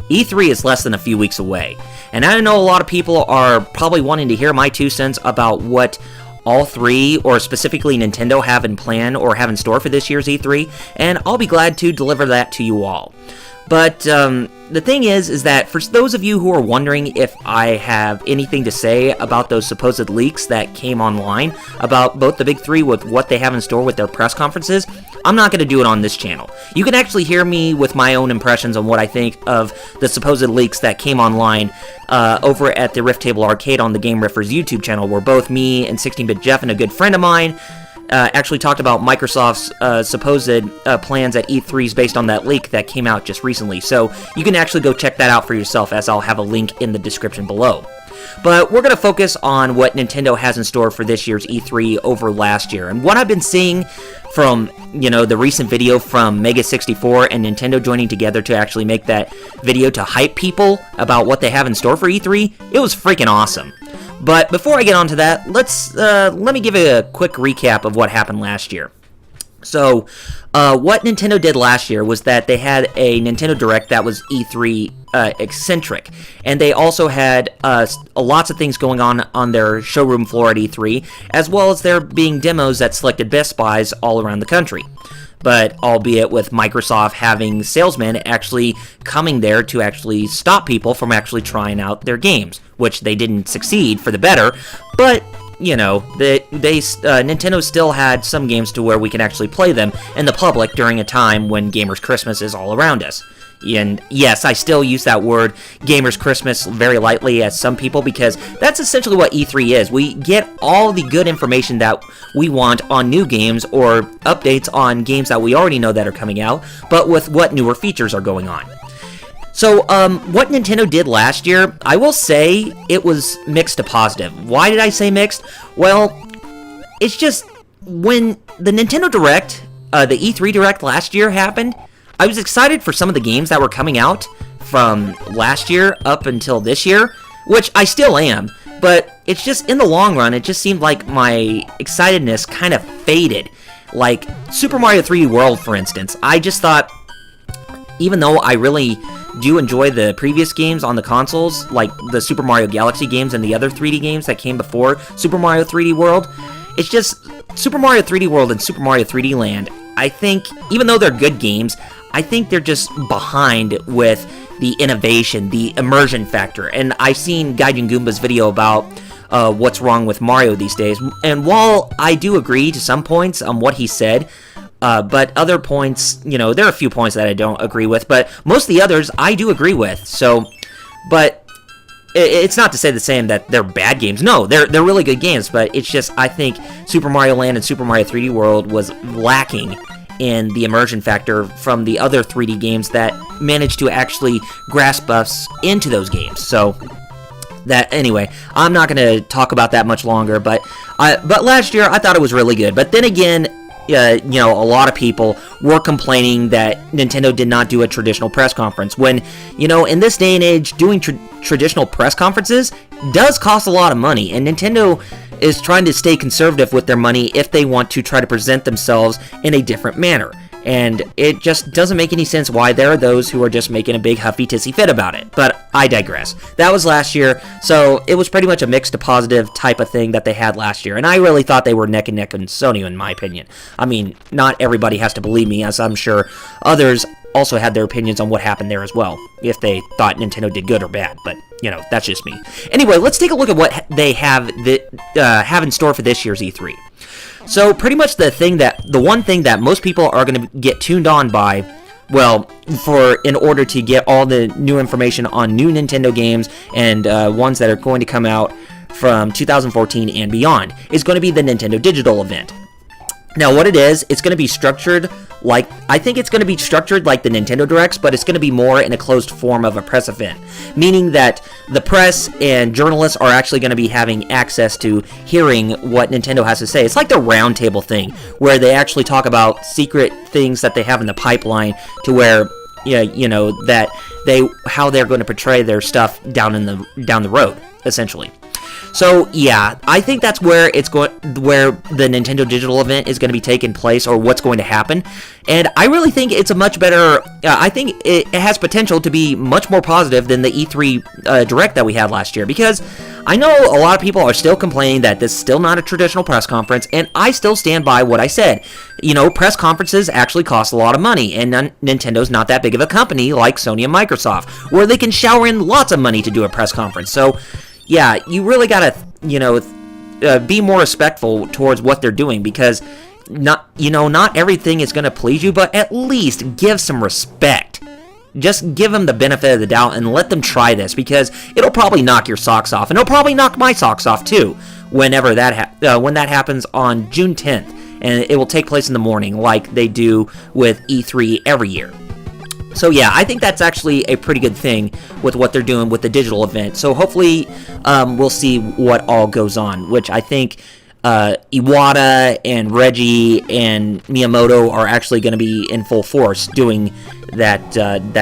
E3 is less than a few weeks away, and I know a lot of people are probably wanting to hear my 2 cents about what all three, or specifically Nintendo, have in plan or have in store for this year's E3, and I'll be glad to deliver that to you all. But the thing is that for those of you who are wondering if I have anything to say about those supposed leaks that came online about both the big three with what they have in store with their press conferences, I'm not going to do it on this channel. You can actually hear me with my own impressions on what I think of the supposed leaks that came online over at the Rift Table Arcade on the Game Riffers YouTube channel, where both me and 16-Bit Jeff and a good friend of mine actually talked about Microsoft's supposed plans at E3s based on that leak that came out just recently. So you can actually go check that out for yourself, as I'll have a link in the description below. But we're going to focus on what Nintendo has in store for this year's E3 over last year. And what I've been seeing from, the recent video from Mega64 and Nintendo joining together to actually make that video to hype people about what they have in store for E3, it was freaking awesome. But before I get on to that, let me give a quick recap of what happened last year. So, what Nintendo did last year was that they had a Nintendo Direct that was E3 eccentric, and they also had lots of things going on their showroom floor at E3, as well as there being demos at selected Best Buys all around the country. But albeit with Microsoft having salesmen actually coming there to actually stop people from actually trying out their games, which they didn't succeed for the better, but Nintendo still had some games to where we can actually play them in the public during a time when Gamers Christmas is all around us. And yes, I still use that word Gamers Christmas very lightly as some people, because that's essentially what E3 is. We get all the good information that we want on new games or updates on games that we already know that are coming out, but with what newer features are going on. So, what Nintendo did last year, I will say it was mixed to positive. Why did I say mixed? Well, it's just when the Nintendo Direct, the E3 Direct last year happened, I was excited for some of the games that were coming out from last year up until this year, which I still am, but it's just in the long run, it just seemed like my excitedness kind of faded. Like Super Mario 3D World, for instance, I just thought, even though I really do enjoy the previous games on the consoles, like the Super Mario Galaxy games and the other 3D games that came before Super Mario 3D World, it's just Super Mario 3D World and Super Mario 3D Land, I think, even though they're good games, I think they're just behind with the innovation, the immersion factor. And I've seen Gaijin Goomba's video about what's wrong with Mario these days, and while I do agree to some points on what he said, but other points, there are a few points that I don't agree with, but most of the others I do agree with. So, but it's not to say the same that they're bad games. No, they're really good games, but it's just I think Super Mario Land and Super Mario 3D World was lacking in the immersion factor from the other 3D games that managed to actually grasp us into those games. So, that anyway, I'm not going to talk about that much longer, but last year I thought it was really good. But then again, a lot of people were complaining that Nintendo did not do a traditional press conference, when, in this day and age, doing traditional press conferences does cost a lot of money, and Nintendo is trying to stay conservative with their money if they want to try to present themselves in a different manner. And it just doesn't make any sense why there are those who are just making a big huffy tissy fit about it. But I digress. That was last year, so it was pretty much a mixed to positive type of thing that they had last year. And I really thought they were neck and neck with Sony, in my opinion. I mean, not everybody has to believe me, as I'm sure others also had their opinions on what happened there as well, if they thought Nintendo did good or bad, but, that's just me. Anyway, let's take a look at what they have in store for this year's E3. So, pretty much the one thing that most people are going to get tuned on by, well, in order to get all the new information on new Nintendo games and ones that are going to come out from 2014 and beyond, is going to be the Nintendo Digital event. Now, what it is, it's going to be structured like, I think it's going to be structured like the Nintendo Directs, but it's going to be more in a closed form of a press event, meaning that the press and journalists are actually going to be having access to hearing what Nintendo has to say. It's like the roundtable thing, where they actually talk about secret things that they have in the pipeline, to where, that how they're going to portray their stuff down the road, essentially. So yeah, I think that's where where the Nintendo Digital event is going to be taking place, or what's going to happen. And I really think it's a much better. I think it has potential to be much more positive than the E3 Direct that we had last year, because I know a lot of people are still complaining that this is still not a traditional press conference, and I still stand by what I said. Press conferences actually cost a lot of money, and Nintendo's not that big of a company like Sony and Microsoft, where they can shower in lots of money to do a press conference. So yeah, you really gotta, be more respectful towards what they're doing, because not everything is gonna please you, but at least give some respect. Just give them the benefit of the doubt and let them try this, because it'll probably knock your socks off, and it'll probably knock my socks off too, whenever when that happens on June 10th, and it will take place in the morning like they do with E3 every year. So yeah, I think that's actually a pretty good thing with what they're doing with the digital event. So hopefully we'll see what all goes on, which I think Iwata and Reggie and Miyamoto are actually going to be in full force doing that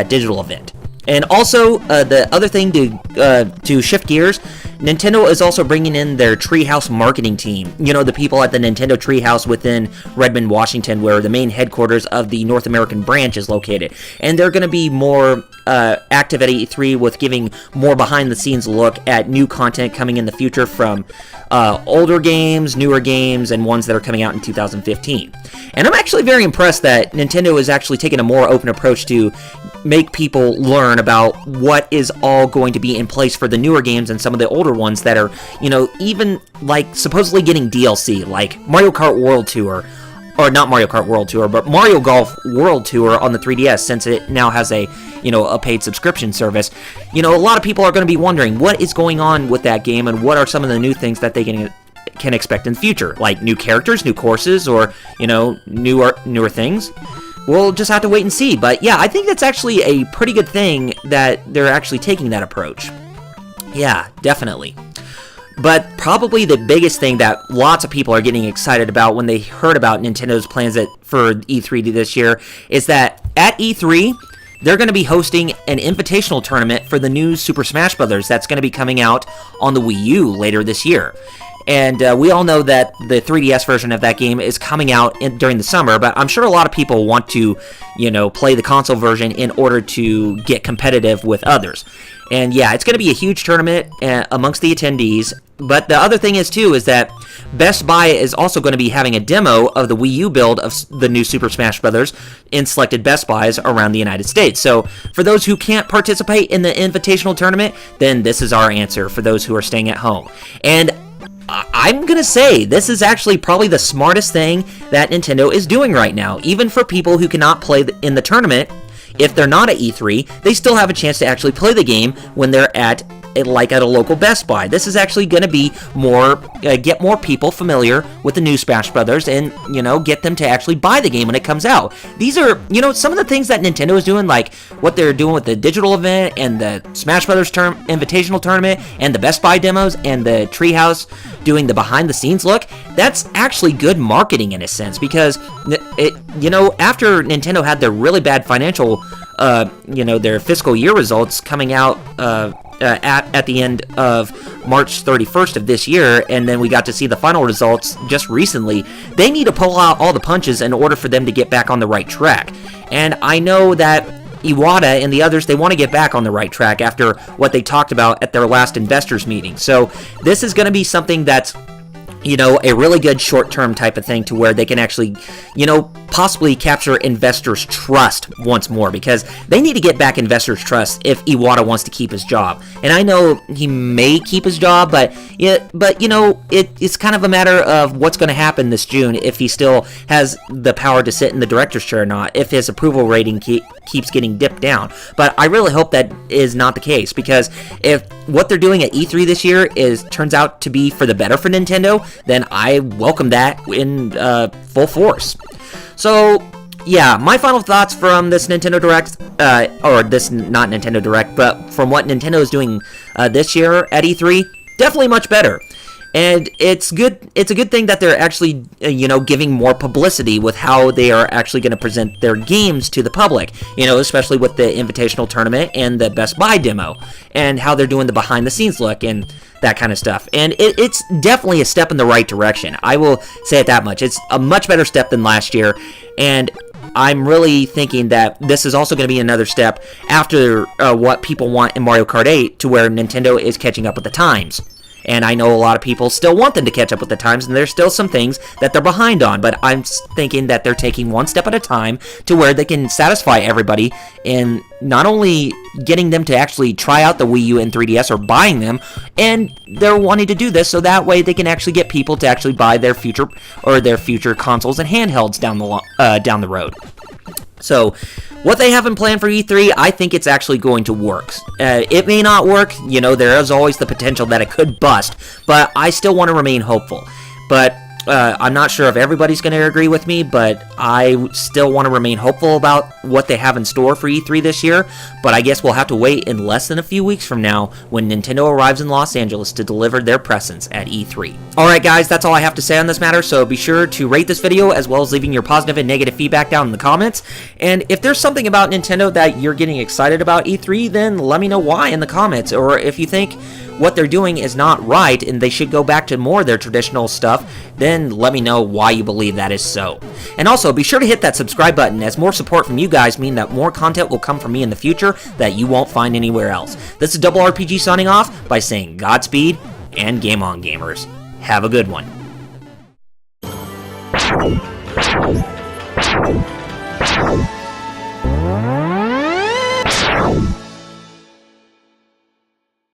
digital event. And also, the other thing to shift gears, Nintendo is also bringing in their Treehouse marketing team. The people at the Nintendo Treehouse within Redmond, Washington, where the main headquarters of the North American branch is located. And they're going to be more active at E3 with giving more behind-the-scenes look at new content coming in the future from older games, newer games, and ones that are coming out in 2015. And I'm actually very impressed that Nintendo is actually taking a more open approach to make people learn about what is all going to be in place for the newer games and some of the older ones that are, even like supposedly getting DLC, like Mario Kart World Tour, or not Mario Kart World Tour, but Mario Golf World Tour on the 3DS, since it now has a paid subscription service. A lot of people are going to be wondering what is going on with that game and what are some of the new things that they can expect in the future, like new characters, new courses, or newer things. We'll just have to wait and see. But yeah, I think that's actually a pretty good thing that they're actually taking that approach. Yeah, definitely. But probably the biggest thing that lots of people are getting excited about when they heard about Nintendo's plans for E3 this year is that at E3, they're going to be hosting an invitational tournament for the new Super Smash Bros. That's going to be coming out on the Wii U later this year. And we all know that the 3DS version of that game is coming out during the summer, but I'm sure a lot of people want to, play the console version in order to get competitive with others. And yeah, it's going to be a huge tournament amongst the attendees. But the other thing is that Best Buy is also going to be having a demo of the Wii U build of the new Super Smash Bros. In selected Best Buys around the United States. So for those who can't participate in the invitational tournament, then this is our answer for those who are staying at home. And I'm going to say this is actually probably the smartest thing that Nintendo is doing right now. Even for people who cannot play in the tournament, if they're not at E3, they still have a chance to actually play the game when they're at a local Best Buy. This is actually going to be get more people familiar with the new Smash Brothers, and get them to actually buy the game when it comes out. These are some of the things that Nintendo is doing, like what they're doing with the digital event and the Smash Brothers Invitational Tournament and the Best Buy demos and the Treehouse doing the behind the scenes look. That's actually good marketing in a sense, because after Nintendo had their really bad financial their fiscal year results coming out at the end of March 31st of this year, and then we got to see the final results just recently. They need to pull out all the punches in order for them to get back on the right track. And I know that Iwata and the others, they want to get back on the right track after what they talked about at their last investors meeting. So this is going to be something that's a really good short-term type of thing, to where they can actually, possibly capture investors' trust once more, because they need to get back investors' trust if Iwata wants to keep his job. And I know he may keep his job, but it's kind of a matter of what's going to happen this June, if he still has the power to sit in the director's chair or not, if his approval rating keeps getting dipped down. But I really hope that is not the case, because if what they're doing at E3 this year turns out to be for the better for Nintendo, then I welcome that in full force. So yeah, my final thoughts from this Nintendo Direct, or this not Nintendo Direct, but from what Nintendo is doing this year at E3, definitely much better. And it's good. It's a good thing that they're actually, giving more publicity with how they are actually going to present their games to the public. Especially with the Invitational Tournament and the Best Buy demo, and how they're doing the behind-the-scenes look and that kind of stuff. And it's definitely a step in the right direction. I will say it that much. It's a much better step than last year, and I'm really thinking that this is also going to be another step after what people want in Mario Kart 8, to where Nintendo is catching up with the times. And I know a lot of people still want them to catch up with the times, and there's still some things that they're behind on, but I'm thinking that they're taking one step at a time to where they can satisfy everybody in not only getting them to actually try out the Wii U and 3DS or buying them, and they're wanting to do this so that way they can actually get people to actually buy their future consoles and handhelds down the road. So, what they have in plan for E3, I think it's actually going to work. It may not work, there is always the potential that it could bust, but I still want to remain hopeful. But I'm not sure if everybody's going to agree with me, but I still want to remain hopeful about what they have in store for E3 this year. But I guess we'll have to wait in less than a few weeks from now when Nintendo arrives in Los Angeles to deliver their presence at E3. Alright guys, that's all I have to say on this matter, so be sure to rate this video as well as leaving your positive and negative feedback down in the comments. And if there's something about Nintendo that you're getting excited about E3, then let me know why in the comments. Or if you think what they're doing is not right and they should go back to more of their traditional stuff, then let me know why you believe that is so. And also, be sure to hit that subscribe button, as more support from you guys mean that more content will come from me in the future that you won't find anywhere else. This is Double RPG signing off by saying Godspeed and game on, gamers. Have a good one. You